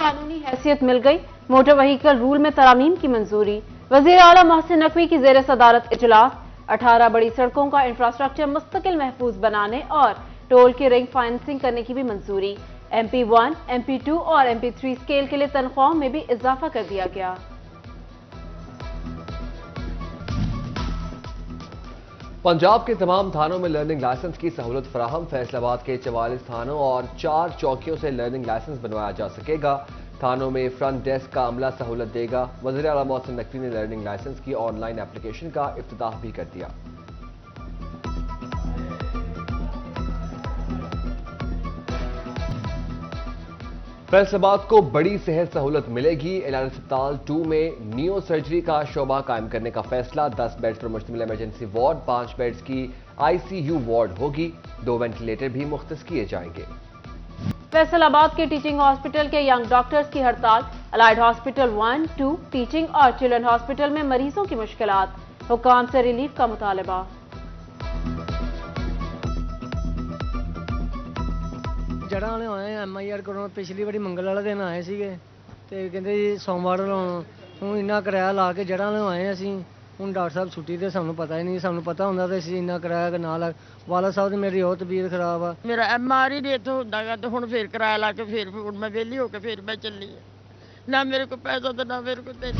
कानूनी हैसियत मिल गई। मोटर व्हीकल रूल में तरामीम की मंजूरी। वजीर आला मोहसिन नकवी की जेर सदारत इजलास। 18 बड़ी सड़कों का इंफ्रास्ट्रक्चर मुस्तकिल महफूज बनाने और टोल की रिंग फाइनेंसिंग करने की भी मंजूरी। MP1, MP2 और MP3 स्केल के लिए तनख्वाहों में भी इजाफा कर दिया गया। पंजाब के तमाम थानों में लर्निंग लाइसेंस की सहूलत फराहम। फैसलाबाद के 44 थानों और 4 चौकियों से लर्निंग लाइसेंस बनवाया जा सकेगा। थानों में फ्रंट डेस्क का अमला सहूलत देगा। वज़ीर आला मोहसिन नकवी ने लर्निंग लाइसेंस की ऑनलाइन एप्लीकेशन का इफ्तिताह भी कर दिया। फैसलाबाद को बड़ी सेहत सहूलत मिलेगी। एलान अस्पताल 2 में नियो सर्जरी का शोबा कायम करने का फैसला। 10 बेड्स पर मुश्तमिल इमरजेंसी वार्ड, 5 बेड्स की ICU वार्ड होगी। 2 वेंटिलेटर भी मुख्तस किए जाएंगे। फैसलाबाद के टीचिंग हॉस्पिटल के यंग डॉक्टर्स की हड़ताल। अलाइड हॉस्पिटल 1, 2, टीचिंग और चिल्ड्रन हॉस्पिटल में मरीजों की मुश्किलात। हुकाम से रिलीफ का मुतालबा। जड़ा वाले आए MIR करो पिछली बारी मंगल वाले दिन आए ਸੀਗੇ ਤੇ ਕਹਿੰਦੇ ਜੀ ਸੋਮਵਾਰ ਨੂੰ ਹੁਣ ਇੰਨਾ ਕਿਰਾਇਆ ਲਾ ਕੇ ਜੜਾ ਵਾਲੇ ਆਏ ਅਸੀਂ ਹੁਣ ਡਾਕਟਰ ਸਾਹਿਬ ਛੁੱਟੀ ਤੇ ਸਾਨੂੰ ਪਤਾ ਹੀ ਨਹੀਂ ਸਾਨੂੰ ਪਤਾ ਹੁੰਦਾ ਤੇ ਅਸੀਂ ਇੰਨਾ ਕਿਰਾਇਆ ਨਾ ਲਾ ਵਾਲਾ ਸਾਹਿਬ ਦੀ ਮੇਰੀ ਬਹੁਤ ਤਬੀਅਤ ਖਰਾਬ ਆ ਮੇਰਾ MR ਹੀ ਨਹੀਂ ਇੱਥੋਂ ਹੁੰਦਾਗਾ ਤੇ ਹੁਣ ਫੇਰ ਕਿਰਾਇਆ ਲਾ ਕੇ ਫੇਰ ਹੁਣ ਮੈਂ ਵਿਹਲੀ ਹੋ ਕੇ ਫੇਰ ਮੈਂ ਚੱਲੀ ਨਾ ਮੇਰੇ ਕੋਲ ਪੈਸਾ ਤੇ ਨਾ ਮੇਰੇ ਕੋਲ ਤੇ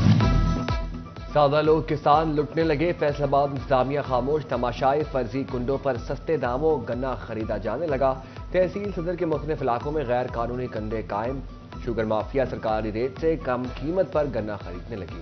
सादा लोग किसान लुटने लगे। फैसलाबाद इंतजामिया खामोश। तमाशाई फर्जी कुंडों पर सस्ते दामों गन्ना खरीदा जाने लगा। तहसील सदर के मुख्तलिफ इलाकों में गैर कानूनी कंडे कायम। शुगर माफिया सरकारी रेट से कम कीमत पर गन्ना खरीदने लगी।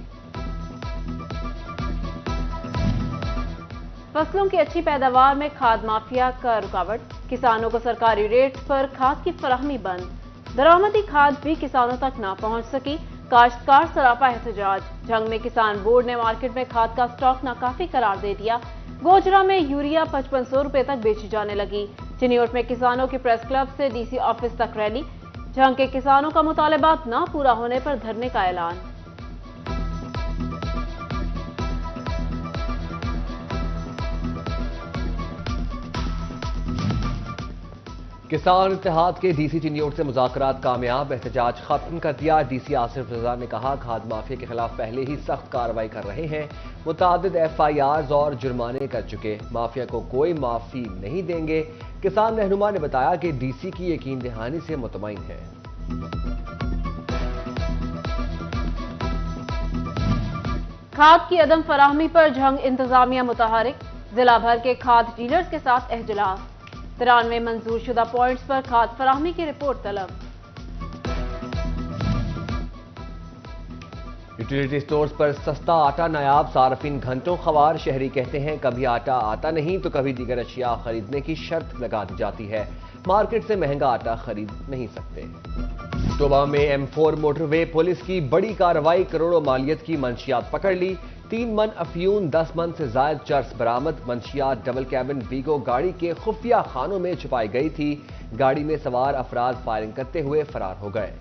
फसलों की अच्छी पैदावार में खाद माफिया का रुकावट। किसानों को सरकारी रेट पर खाद की फराहमी बंद। दरामदी खाद भी किसानों तक ना पहुंच सकी। काश्तकार सरापा एहतजाज। जंग में किसान बोर्ड ने मार्केट में खाद का स्टॉक नाकाफी करार दे दिया। गोजरा में यूरिया 5500 रुपए तक बेची जाने लगी। चिन्योट में किसानों के प्रेस क्लब से DC ऑफिस तक रैली। जंग के किसानों का मुतालबात न पूरा होने पर धरने का ऐलान। किसान इत्तेहाद के DC चिन्योट से मुज़ाकरात कामयाब। एहतजाज खत्म कर दिया। DC आसिफ रजा ने कहा खाद माफिया के खिलाफ पहले ही सख्त कार्रवाई कर रहे हैं। मुतादिद FIRs और जुर्माने कर चुके। माफिया को कोई माफी नहीं देंगे। किसान रहनुमा ने बताया कि DC की यकीन दहानी से मुतमईन है। खाद की अदम फराहमी पर जंग इंतजामिया मुतहरिक। जिला भर के खाद डीलर्स के साथ एहजलास। 93 मंजूर शुदा पॉइंट्स पर खाद फराहमी की रिपोर्ट तलब। यूटिलिटी स्टोर्स पर सस्ता आटा नायाब। सार्फिन घंटों खवार। शहरी कहते हैं कभी आटा आता नहीं तो कभी दीगर अशिया खरीदने की शर्त लगा दी जाती है। मार्केट से महंगा आटा खरीद नहीं सकते। टोबा में M4 मोटरवे। पुलिस की बड़ी कार्रवाई। करोड़ों मालियत की मंशियात पकड़ ली। 3 मन अफयून, 10 मन से जायद चर्स बरामद। मंशियात डबल कैबिन वीगो गाड़ी के खुफिया खानों में छुपाई गई थी। गाड़ी में सवार अफराद फायरिंग करते हुए फरार हो गए।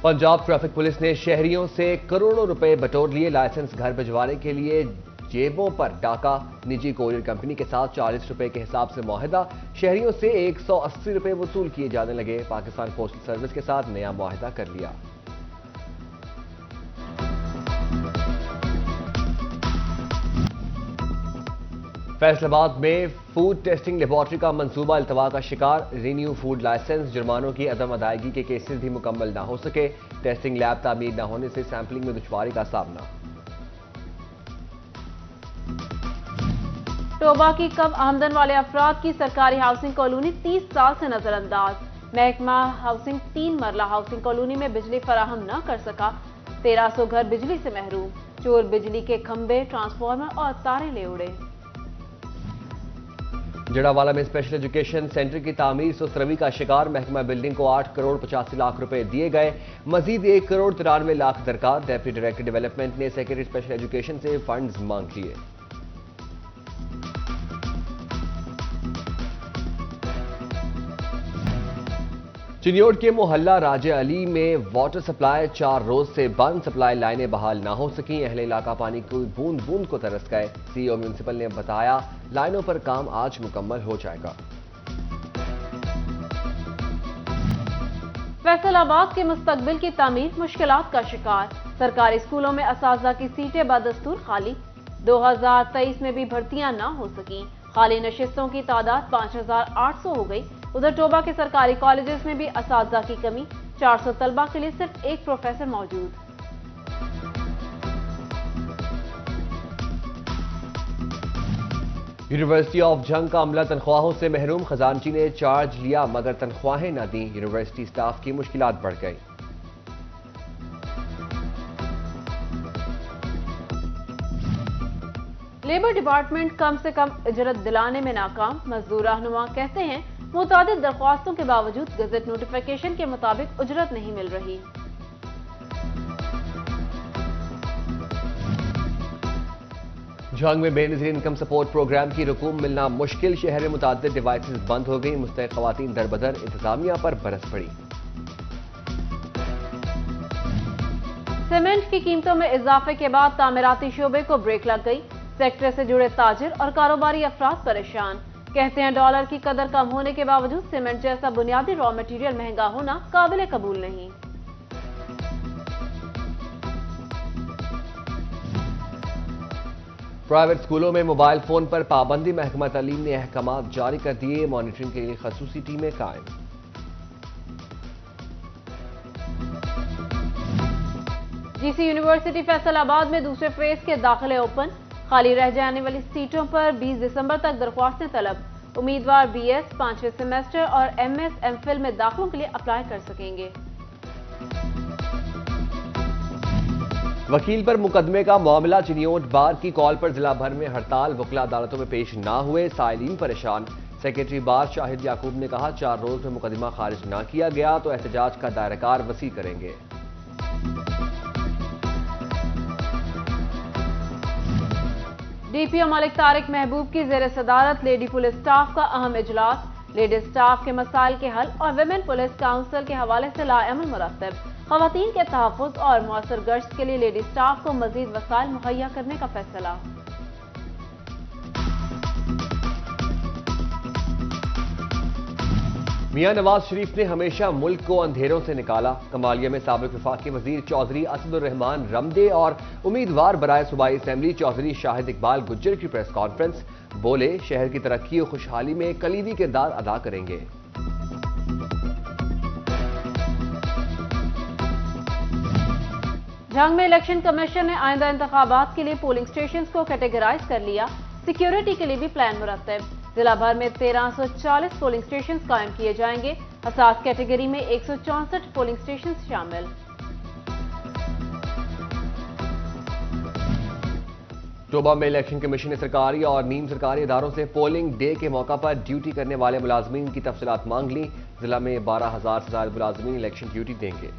पंजाब ट्रैफिक पुलिस ने शहरियों से करोड़ों रुपए बटोर लिए। लाइसेंस घर भिजवाने के लिए जेबों पर डाका। निजी कोरियर कंपनी के साथ 40 रुपए के हिसाब से मुआहदा। शहरियों से 180 रुपए वसूल किए जाने लगे। पाकिस्तान पोस्टल सर्विस के साथ नया मुआहदा कर लिया। फैसलाबाद में फूड टेस्टिंग लेबॉर्ट्री का मंसूबा इल्तवा का शिकार। Renew food licence. जुर्मानों की अदम अदायगी के केसेस भी मुकम्मल ना हो सके। टेस्टिंग लैब तामीर न होने से सैंपलिंग में दुश्वारी का सामना। टोबा की कम आमदन वाले अफराद की सरकारी हाउसिंग कॉलोनी 30 साल से नजरअंदाज। महकमा हाउसिंग 3 मरला हाउसिंग कॉलोनी में बिजली फराहम न कर सका। 1300 घर बिजली से महरूम। चोर बिजली के खंभे, ट्रांसफार्मर और तारे ले उड़े। जड़ावाला में स्पेशल एजुकेशन सेंटर की तामीर सुस्तरवी का शिकार। महकमा बिल्डिंग को 8 करोड़ 85 लाख रुपए दिए गए। मजीद 1 करोड़ 93 लाख दरकार। डेप्यूटी डायरेक्टर डेवलपमेंट ने सेक्रेटरी स्पेशल एजुकेशन से फंड्स मांग लिए। चिन्योट के मोहल्ला राजे अली में वाटर सप्लाई 4 रोज से बंद। सप्लाई लाइनें बहाल ना हो सकी। अहले इलाका पानी की बूंद बूंद को तरस गए। CEO म्यूनिसिपल ने बताया लाइनों पर काम आज मुकम्मल हो जाएगा। फैसल आबाद के मुस्तकबिल की तामीर मुश्किलात का शिकार। सरकारी स्कूलों में असातिज़ा की सीटें बदस्तूर खाली। 2023 में भी भर्तियां न हो सकी। खाली नशिस्तों की तादाद 5800 हो गई। उधर टोबा के सरकारी कॉलेजेस में भी असातिज़ा की कमी। 400 तलबा के लिए सिर्फ एक प्रोफेसर मौजूद। यूनिवर्सिटी ऑफ जंग का अमला तनख्वाहों से महरूम। खजानची ने चार्ज लिया मगर तनख्वाहें न दी। यूनिवर्सिटी स्टाफ की मुश्किलात बढ़ गई। लेबर डिपार्टमेंट कम से कम इजरत दिलाने में नाकाम। मजदूर रहनुमा कहते हैं मुतादिद दरख्वास्तों के बावजूद गजट नोटिफिकेशन के मुताबिक उजरत नहीं मिल रही। जंग में बेनज़ीर इनकम सपोर्ट प्रोग्राम की रकूम मिलना मुश्किल। शहर में मुतादिद डिवाइसेस बंद हो गई। मुस्तहिक खवातीन दरबदर इंतजामिया पर बरस पड़ी। सीमेंट की कीमतों में इजाफे के बाद तामीराती शोबे को ब्रेक लग गई। सेक्टर से जुड़े ताजिर और कारोबारी अफराद परेशान। कहते हैं डॉलर की कदर कम होने के बावजूद सीमेंट जैसा बुनियादी रॉ मटेरियल महंगा होना काबिल कबूल नहीं। प्राइवेट स्कूलों में मोबाइल फोन पर पाबंदी। महकमा तालीम ने अहकामात जारी कर दिए। मॉनिटरिंग के लिए खसूसी टीमें कायम। जीसी यूनिवर्सिटी फैसलाबाद में दूसरे फेज के दाखिले ओपन। खाली रह जाने वाली सीटों पर 20 दिसंबर तक दरख्वास्तें तलब। उम्मीदवार बीएस, 5वें सेमेस्टर और एमएस एमफिल में दाखिलों के लिए अप्लाई कर सकेंगे। वकील पर मुकदमे का मामला। चिनियोट बार की कॉल पर जिला भर में हड़ताल। वकला अदालतों में पेश ना हुए। साइलीन परेशान। सेक्रेटरी बार शाहिद याकूब ने कहा 4 रोज में मुकदमा खारिज ना किया गया तो एहतजाज का दायराकार वसी करेंगे। डीपीओ मलिक तारिक महबूब की जेर सदारत लेडी पुलिस स्टाफ का अहम इजलास। लेडी स्टाफ के मसाइल के हल और विमेन पुलिस काउंसिल के हवाले से लाएमल मुरतब। खवातीन के तहफ़्फ़ुज़ और मौसर गश्त के लिए लेडी स्टाफ को मजीद वसाइल मुहैया करने का फैसला। मियां नवाज शरीफ ने हमेशा मुल्क को अंधेरों से निकाला। कमालिया में साबिक वफाकी वजीर चौधरी असदुर्रहमान रमदे और उम्मीदवार बराए सूबाई असेंबली चौधरी शाहिद इकबाल गुज्जर की प्रेस कॉन्फ्रेंस। बोले शहर की तरक्की और खुशहाली में कलीदी किरदार अदा करेंगे। जंग में इलेक्शन कमीशन ने आइंदा इंतखाबात के लिए पोलिंग स्टेशन को कैटेगराइज कर लिया। सिक्योरिटी के लिए भी प्लान मुरतब। जिला भर में 1340 पोलिंग स्टेशन कायम किए जाएंगे। हसास कैटेगरी में 164 पोलिंग स्टेशन शामिल। टोबा में इलेक्शन कमीशन ने सरकारी और नीम सरकारी इदारों से पोलिंग डे के मौका पर ड्यूटी करने वाले मुलाजमीन की तफसीलात मांग ली। जिला में 12,000 से ज्यादा मुलाजमीन इलेक्शन ड्यूटी देंगे।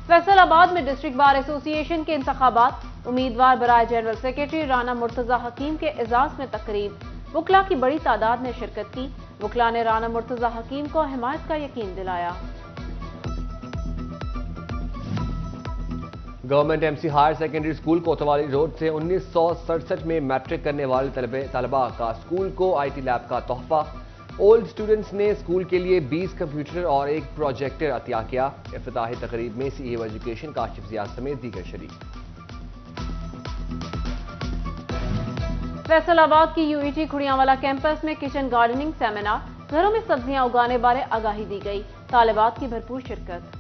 फैसलाबाद में डिस्ट्रिक्ट बार एसोसिएशन के इंतखाबात। उम्मीदवार बराए जनरल सेक्रेटरी राना मुर्तजा हकीम के एजाज में तकरीब। वकला की बड़ी तादाद ने शिरकत की। वकला ने राना मुर्तजा हकीम को हिमायत का यकीन दिलाया। Government MC higher secondary school Kotwali road से 1967 में मैट्रिक करने वाले तलबा का स्कूल को आईटी लैब का तोहफा। ओल्ड स्टूडेंट्स ने स्कूल के लिए 20 कंप्यूटर और 1 प्रोजेक्टर अतिया किया। इफ्तिताही तकरीब में सीईओ एजुकेशन काशिफ जियाद समेत दीगर शरीक। फैसलाबाद की यूईटी खुड़ियांवाला कैंपस में किचन गार्डनिंग सेमिनार। घरों में सब्जियां उगाने बारे आगाही दी गई। तालिबात की भरपूर शिरकत।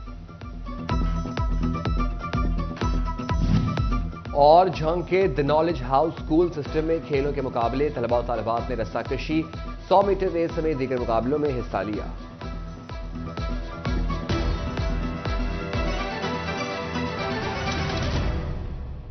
और झंग के the knowledge house school system में खेलों के मुकाबले। तलबा और तालिबात ने रस्साकशी, 100 मीटर रेस समेत दीगर मुकाबलों में हिस्सा लिया।